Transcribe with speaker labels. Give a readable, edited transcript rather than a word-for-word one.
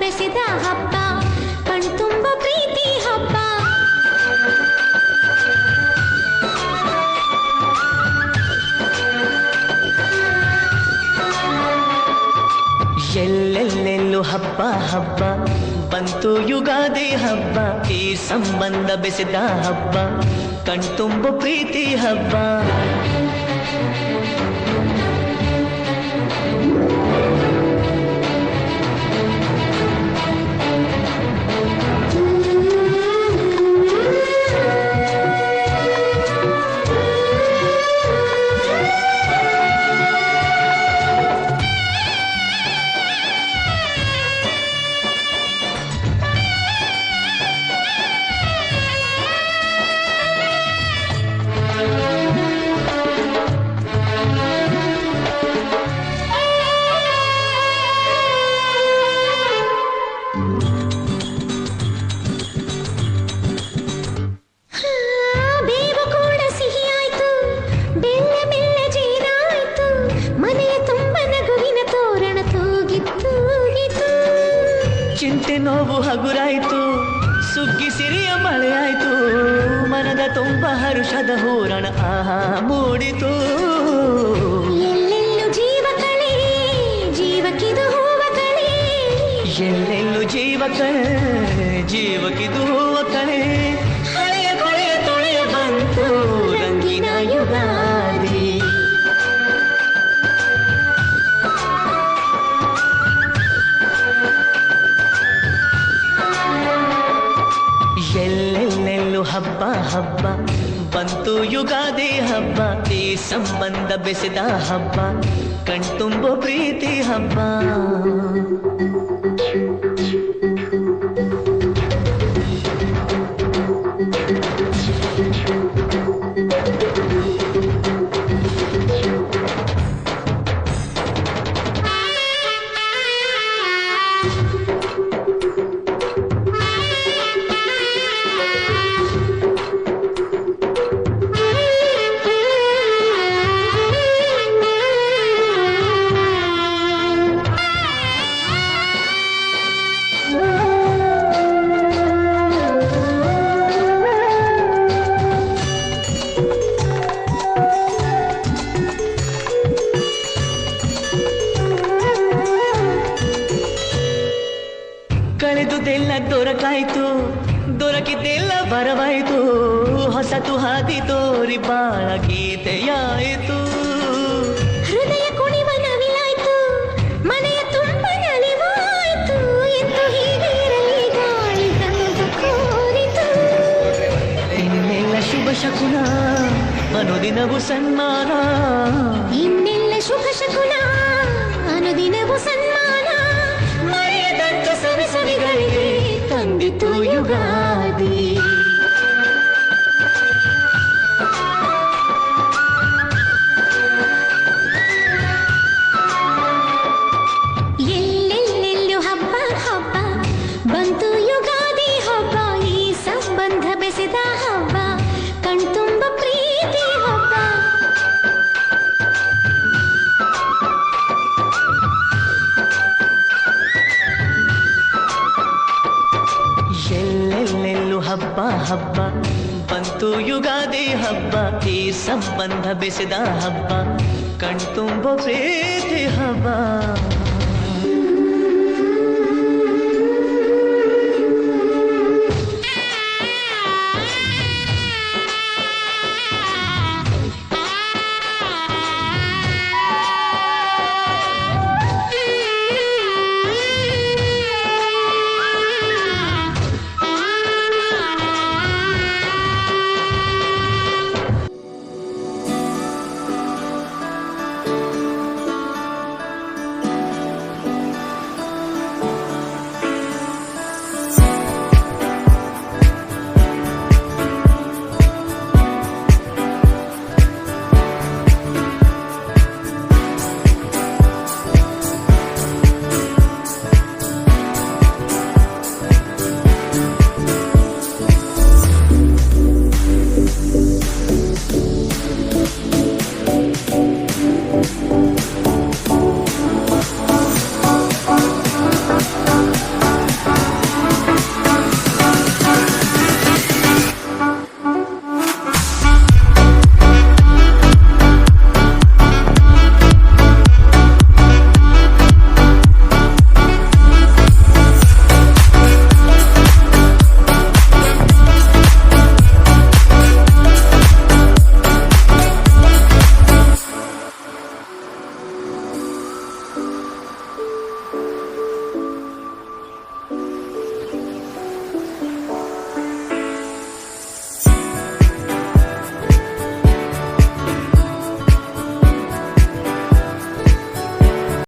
Speaker 1: ಬೆಸೆದ ಹಬ್ಬ ಕಣ್ತುಂಬ ಪ್ರೀತಿ ಹಬ್ಬ
Speaker 2: ಎಲ್ಲೆಲ್ಲೆಲ್ಲೂ ಹಬ್ಬ ಹಬ್ಬ ಬಂತು ಯುಗಾದಿ ಹಬ್ಬ ಈ ಸಂಬಂಧ ಬೆಸೆದ ಹಬ್ಬ ಕಣ್ತುಂಬ ಪ್ರೀತಿ ಹಬ್ಬ ಚಿಂತೆ ನೋವು ಹಗುರಾಯಿತು ಸುಗ್ಗಿ ಸಿರಿಯ ಮಳೆ ಆಯ್ತು ಮನದ ತುಂಬ ಹರುಷದ ಹೂರಣ ಆಹಾ ಮೂಡಿತು
Speaker 1: ಎಲ್ಲೆಲ್ಲೂ ಜೀವ ಕಳೆ ಜೀವಕ್ಕಿದು ಹೂವ ಕಳೆ
Speaker 2: ಎಲ್ಲೆಲ್ಲೂ ಜೀವ ಕಳೆ ಜೀವಕ್ಕಿದು ಹೂವ ಕಳೆ ಹಳೆಯ ಕೊಳೆಯ ತೊಳೆಯ ಬಂತು ರಂಗಿನ ಯುಗಾದಿ ಎಲ್ಲೆಲ್ಲೆಲ್ಲೂ ಹಬ್ಬ ಹಬ್ಬ ಬಂತು ಯುಗಾದಿ ಹಬ್ಬ ಈ ಸಂಬಂಧ ಬೆಸೆದ ಹಬ್ಬ ಕಣ್ತುಂಬೋ ಪ್ರೀತಿ ಹಬ್ಬ ಕಳೆದುದೆಲ್ಲ ದೊರಕಾಯ್ತು ದೊರಕಿದ್ದೆಲ್ಲ ಬರವಾಯಿತು ಹೊಸತು ಹಾದಿ ತೋರಿ ಬಾಳ ಗೀತೆಯಾಯಿತು
Speaker 1: ಹೃದಯ ಕುಣಿವ ನವಿಲಾಯ್ತು ಮನೆಯ ತುಂಬ ನಲಿವಾಯ್ತು ಎಂದು ಹೀಗೆ ಇರಲಿ ಗಾಳಿ ತಂದು ಕೋರಿತು
Speaker 2: ಇನ್ನೆಲ್ಲ ಶುಭ ಶಕುನ ಅನುದಿನವೂ ಸನ್ಮಾನ
Speaker 1: ಇನ್ನೆಲ್ಲ ಶುಭ ಶಕುನ ಅನುದಿನವೂ ಸನ್ಮಾನ
Speaker 2: ಮರೆಯದಂತ ಸವಿ ಸವಿಗಳಿಗೆ ತಂದಿತು ಯುಗಾದಿ
Speaker 1: ಎಲ್ಲೆಲ್ಲೆಲ್ಲೂ ಹಬ್ಬ ಹಬ್ಬ ಬಂತು ಯುಗಾದಿ ಹಬ್ಬ ಈ ಸಂಬಂಧ ಬೆಸೆದ ಹಬ್ಬ ಕಣ್ತುಂಬ ಪ್ರೀತಿ ಹಬ್ಬ
Speaker 2: ಎಲ್ಲೆಲ್ಲೆಲ್ಲೂ ಹಬ್ಬ ಹಬ್ಬ ಬಂತು ಯುಗಾದಿ ಹಬ್ಬ ಈ ಸಂಬಂಧ ಬೆಸೆದ ಹಬ್ಬ ಕಣ್ತುಂಬ ಪ್ರೀತಿ ಹಬ್ಬ